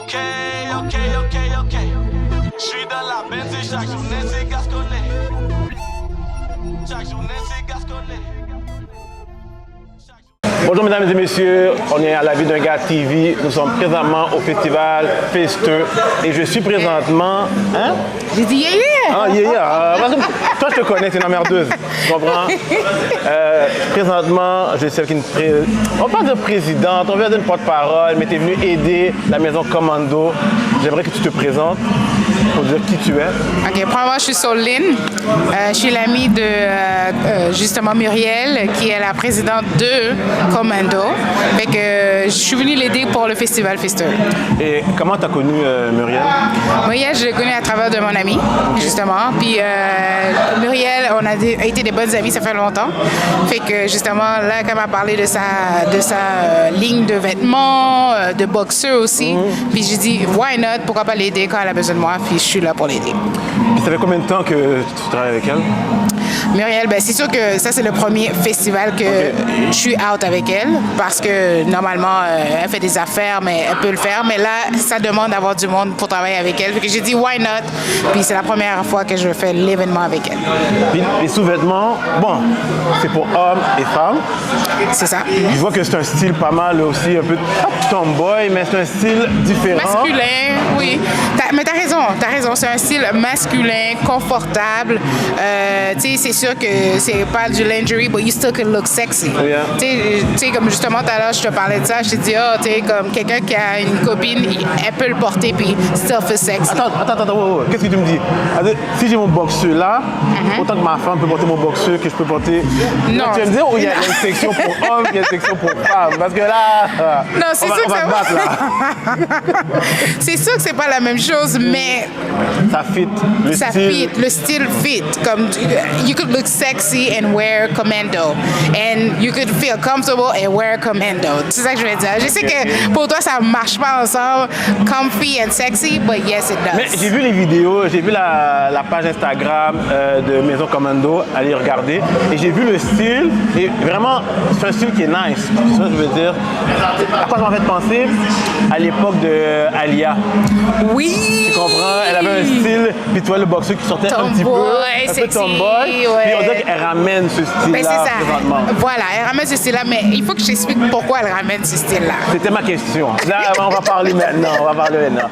Ok. Je suis dans la Benz et chaque journée c'est gasconné. Chaque journée c'est gasconné. Bonjour mesdames et messieurs, on est à la vie d'un gars TV. Nous sommes présentement au festival Festeux et je suis présentement... Hein? J'ai dit yeah! Ah, yeah! Toi, je te connais, c'est une emmerdeuse. Tu comprends? Présentement, je suis celle qui on parle de présidente, on veut dire une porte-parole, mais tu es venu aider la maison Commando. J'aimerais que tu te présentes pour dire qui tu es. OK, premièrement, je suis Soline. Je suis l'amie de justement Muriel, qui est la présidente de Commando. Fait que je suis venue l'aider pour le festival Festeux. Et comment tu as connu Muriel? Muriel, je l'ai connue à travers de mon ami, justement. Puis Muriel, on a été des bonnes amies, ça fait longtemps. Fait que justement, là, quand elle m'a parlé de sa ligne de vêtements, de boxeur aussi, puis j'ai dit, why not? Pourquoi pas l'aider quand elle a besoin de moi? Puis je suis là pour l'aider. Puis ça fait combien de temps que tu travailles avec elle? Muriel, ben c'est sûr que ça, c'est le premier festival que je suis out avec elle parce que normalement, elle fait des affaires, mais elle peut le faire. Mais là, ça demande d'avoir du monde pour travailler avec elle. Fait que j'ai dit, why not? Puis c'est la première fois que je fais l'événement avec elle. Puis les sous-vêtements, bon, c'est pour hommes et femmes. C'est ça. Je vois que c'est un style pas mal aussi, un peu tomboy, mais c'est un style différent. Masculin, oui. Mais t'as raison. C'est un style masculin, confortable. Tu sais, c'est sûr que c'est pas du lingerie, but you still can look sexy. Yeah. Tu sais, comme justement tout à l'heure, je te parlais de ça, je t'ai dit, tu sais, comme quelqu'un qui a une copine, elle peut le porter puis still feel sexy. Attends, qu'est-ce que tu me dis? Si j'ai mon boxeur là, autant que ma femme peut porter mon boxeur que je peux porter... Non. Tu vas me dire, il y a une section pour hommes, il y a une section pour femmes, parce que là, non, c'est sûr on va se battre là. C'est sûr que c'est pas la même chose, mais... Ça fit, le style fit. Comme, you could look sexy and wear commando. And you could feel comfortable and wear commando. C'est ça que je veux dire. Je sais que pour toi, ça marche pas ensemble, comfy and sexy, but yes, it does. Mais j'ai vu les vidéos, j'ai vu la page Instagram de Maison Commando, allez regarder. Et j'ai vu le style, et vraiment, c'est un style qui est nice. C'est ça que je veux dire. À quoi ça m'a fait penser? À l'époque de Alia. Oui! Tu comprends? Elle avait un style, puis tu vois le boxeur qui sortait un petit peu. Un peu tomboy. Ouais. Puis on dirait qu'elle ramène ce style-là présentement. Voilà, elle ramène ce style-là, mais il faut que je t'explique pourquoi elle ramène ce style-là. C'était ma question. Là, on va parler maintenant.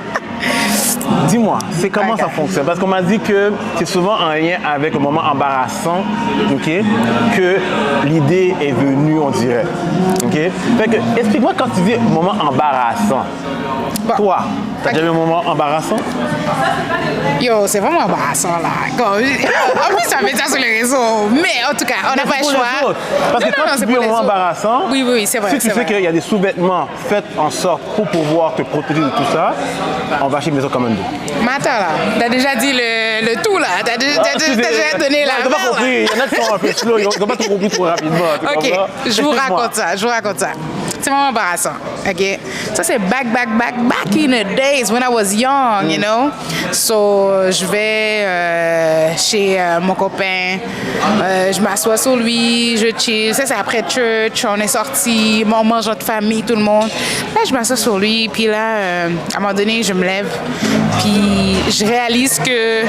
Dis-moi, c'est comment ça fonctionne? Parce qu'on m'a dit que c'est souvent en lien avec le moment embarrassant, ok, que l'idée est venue, on dirait. Ok? Fait que, explique-moi quand tu dis moment embarrassant. Bon. Toi, t'as déjà eu un moment embarrassant? Yo, c'est vraiment embarrassant là. En plus, ça fait ça sur les réseaux. Mais en tout cas, on n'a pas le choix. Parce que quand tu vis un moment embarrassant, oui, c'est vrai. Si tu sais qu'il y a des sous-vêtements faits en sorte pour pouvoir te protéger de tout ça, on va chez Maison Commando. Mais attends là, t'as déjà dit le tout là. T'as déjà donné la T'as pas compris, il y en a qui sont un peu slow, ils n'ont pas tout compris trop rapidement. Ok, je vous raconte ça. C'est vraiment embarrassant, ok? Ça, c'est back in the days when I was young, you know? So, je vais chez mon copain, je m'assois sur lui, je chill. Ça, c'est après church, on est sortis, on mange notre famille, tout le monde. Là, je m'assois sur lui, puis là, à un moment donné, je me lève, puis je réalise que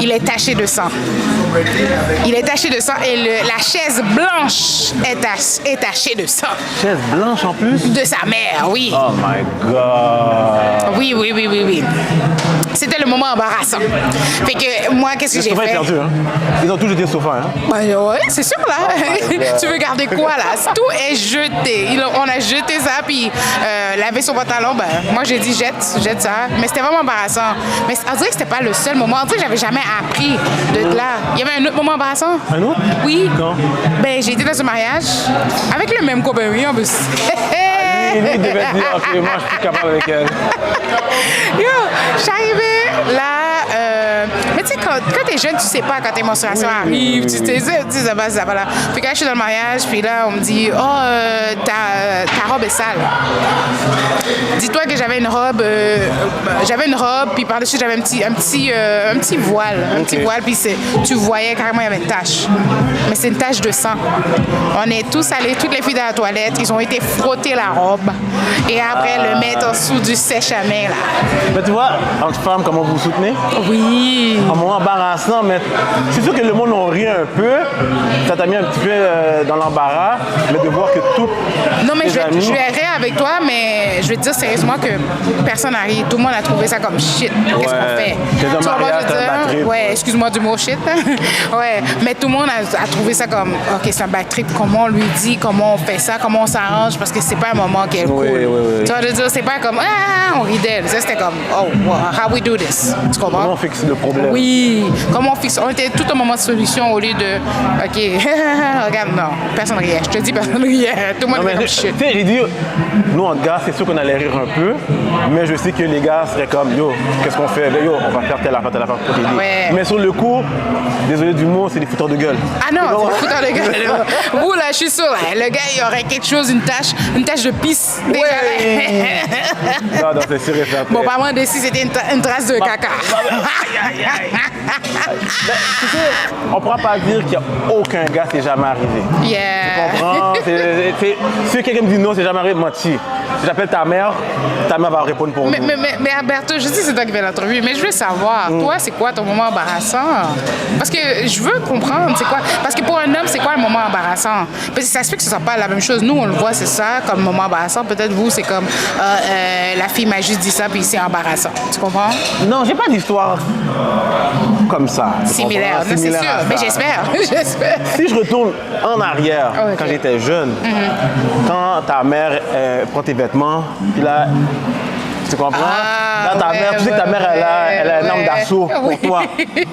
il est taché de sang. Il est taché de sang et la chaise blanche est tachée de sang. Chaise blanche en plus? De sa mère, oui. Oh my God! Oui. C'était le moment embarrassant. Fait que moi, qu'est-ce que j'ai fait? Le sofa est perdu, hein? Ils ont tout jeté le sofa, hein? Ben, ouais, c'est sûr, là. Tu veux garder quoi, là? Tout est jeté. On a jeté ça, puis laver son pantalon, ben, moi, j'ai dit jette ça. Mais c'était vraiment embarrassant. Mais on dirait que c'était pas le seul moment. On dirait que j'avais jamais appris de là. Il y avait un autre moment embarrassant. Un autre? Oui. Quand? Ben, j'ai été dans un mariage avec le même copain, oui, en plus. Lui, il devait dire, ok, moi, je suis plus capable avec elle. Yo, je suis arrivée là, mais tu sais, quand t'es jeune, tu sais pas quand tes menstruations arrivent. Tu sais, ça va, ça va là. Puis quand je suis dans le mariage, puis là, on me dit, oh, ta robe est sale. Dis-toi que j'avais une robe, puis par-dessus, j'avais un petit voile. Un petit voile, puis tu voyais carrément, il y avait une tache. Mais c'est une tache de sang. On est tous allés, toutes les filles dans la toilette, ils ont été frotter la robe. Et après, le mettre en dessous du sèche-à-main, là. Mais tu vois, entre femmes, comment vous vous soutenez? Oui. Un moment embarrassant, mais c'est sûr que le monde en rit un peu. Ça t'a mis un petit peu dans l'embarras, mais de voir que tout. Non, mais je amis... vais rire avec toi, mais je vais te dire sérieusement que personne n'a ri. Tout le monde a trouvé ça comme shit. Qu'est-ce qu'on fait? C'est un Tu vois, mariage, je veux c'est un bad dire, trip. ouais, excuse-moi du mot shit. Ouais, mais tout le monde a trouvé ça comme, OK, c'est un bad trip. Comment on lui dit, comment on fait ça, comment on s'arrange, parce que c'est pas un moment qui est cool. Oui. Tu vois, je veux dire, c'est pas comme, on rit d'elle. Ça, c'était comme, oh, how we do this? Tu comprends? Comment on fixe le problème? Oui. Comment on fixe? On était tout un moment de solution au lieu de, OK, regarde, non, personne riait. Je te dis, personne riait. Tout le monde Non, était mais comme shit. tu sais, j'ai dit, nous en gars, c'est sûr qu'on allait rire un peu, mais je sais que les gars seraient comme, yo, qu'est-ce qu'on fait? Yo, on va faire telle affaire pour t'aider. Ouais. Mais sur le coup, désolé du mot, c'est des fouteurs de gueule. Ah non, c'est foutant de gueule. Vous, là, je suis sûre, là, le gars, il aurait quelque chose, une tache de pisse. Déjà, là. Non, c'est sûr et certain. Bon, pas moins de si c'était une trace de caca. Tu sais, on pourra pas dire qu'il n'y a aucun gars qui s'est jamais arrivé. Yeah. Tu comprends? Si quelqu'un me dit non, c'est jamais arrivé, menti. Si j'appelle ta mère va répondre pour nous. Mais Alberto, je dis c'est toi qui fais l'entrevue, mais je veux savoir, toi, c'est quoi ton moment embarrassant? Parce que je veux comprendre, c'est quoi? Parce que pour un homme, c'est quoi un moment embarrassant? Parce que ça se fait que ce soit pas la même chose. Nous, on le voit, c'est ça, comme moment embarrassant. Peut-être vous, c'est comme la fille m'a juste dit ça, puis c'est embarrassant. Tu comprends? Non, j'ai pas d'histoire comme ça. Similaire, non, c'est sûr. Mais j'espère. Si je retourne en arrière, Okay. quand j'étais jeune, quand ta mère prend tes vêtements, puis là, tu comprends? Là, ta mère, tu sais que ta mère, elle a une arme d'assaut pour toi.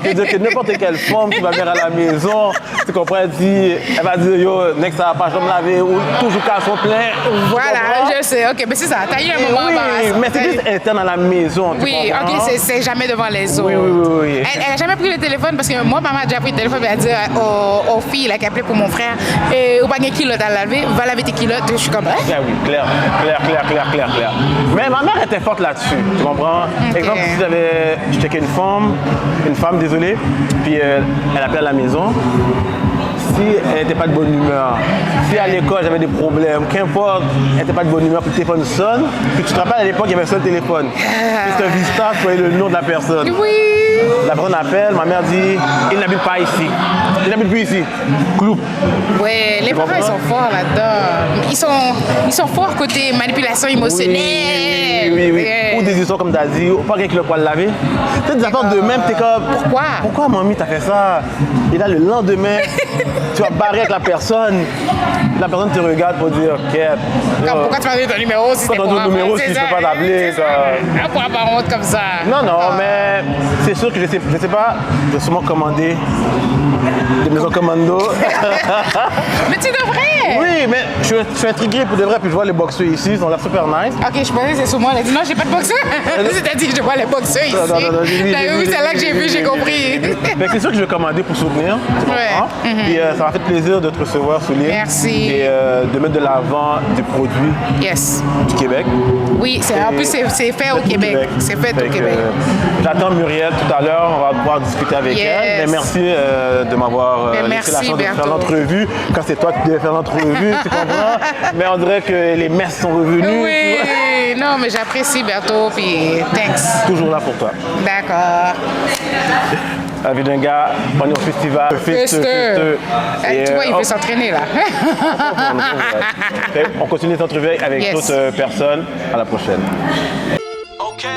C'est-à-dire que n'importe quelle femme qui va venir à la maison, tu comprends, elle va dire, yo, next, ça va pas, je vais me laver, ou toujours caleçon plein. Voilà, je sais. OK, mais c'est ça. T'as eu un moment Oui, embarrassant. mais c'est juste interne à la maison, tu Oui, comprends? OK, c'est jamais devant les autres. Oui. Elle a jamais pris le téléphone parce que moi, maman a déjà pris le téléphone et elle a dit aux filles là, qui appelaient pour mon frère, ou pas de culotte à laver, va laver tes culottes. Je suis comme, hein? Ah oui, clair. Mais ma mère était forte là-dessus, tu comprends? Ok. Exemple, si je checkais une femme, désolé, puis elle appelait à la maison, si elle n'était pas de bonne humeur, si à l'école j'avais des problèmes, qu'importe, elle n'était pas de bonne humeur, puis le téléphone sonne, puis tu te rappelles à l'époque, il y avait un seul téléphone. Puis c'est un Vista, tu voyais le nom de la personne. Oui! La personne appelle, ma mère dit, il n'habite pas ici. Il n'habite plus ici. Cloup. Oui, les parents, ils sont forts là-dedans. Ils sont forts côté manipulation émotionnelle. Oui. Ouais. Ou des histoires comme tu as dit, ou pas quelqu'un qui le poil laver. Tu sais, des affaires de même, t'es comme. Pourquoi mamie t'as fait ça? Et là, le lendemain, tu vas barrer avec la personne. La personne te regarde pour dire, quête. Pourquoi tu m'as donné ton numéro si c'était Pourquoi pour ton numéro si je peux pas t'appeler? Pour avoir honte comme ça. Non, mais c'est sûr que je sais pas, je vais sûrement commander des maisons commando. Mais tu devrais! Oui, mais je suis intrigué pour de vrai, puis je vois les boxeurs ici, ils ont l'air super nice. OK, je pensais que c'est sur moi. Elle a dit non, j'ai pas de boxeur. C'est-à-dire que je vois les boxeurs ici. Non, j'ai vu, c'est là que j'ai vu, j'ai compris. Fait que c'est sûr que je vais commander pour soutenir. Tu comprends? Puis ça m'a fait plaisir de te recevoir sur l'île. Merci. Et de mettre de l'avant des produits Yes. du Québec. Oui, en plus, c'est fait au Québec. C'est fait au Québec. J'attends Muriel tout à l'heure, on va pouvoir discuter avec elle. Mais merci de m'avoir laissé la chance de faire l'entrevue. Quand c'est toi qui devais faire l'entrevue, tu comprends? Mais on dirait que les messes sont revenues. Oui, non, mais j'apprécie Berthaud, puis thanks. Toujours là pour toi. D'accord. La vie d'un gars, on est au festival. Tu vois, il veut s'entraîner là. On continue d'entrevuer avec d'autres personnes. À la prochaine. Okay.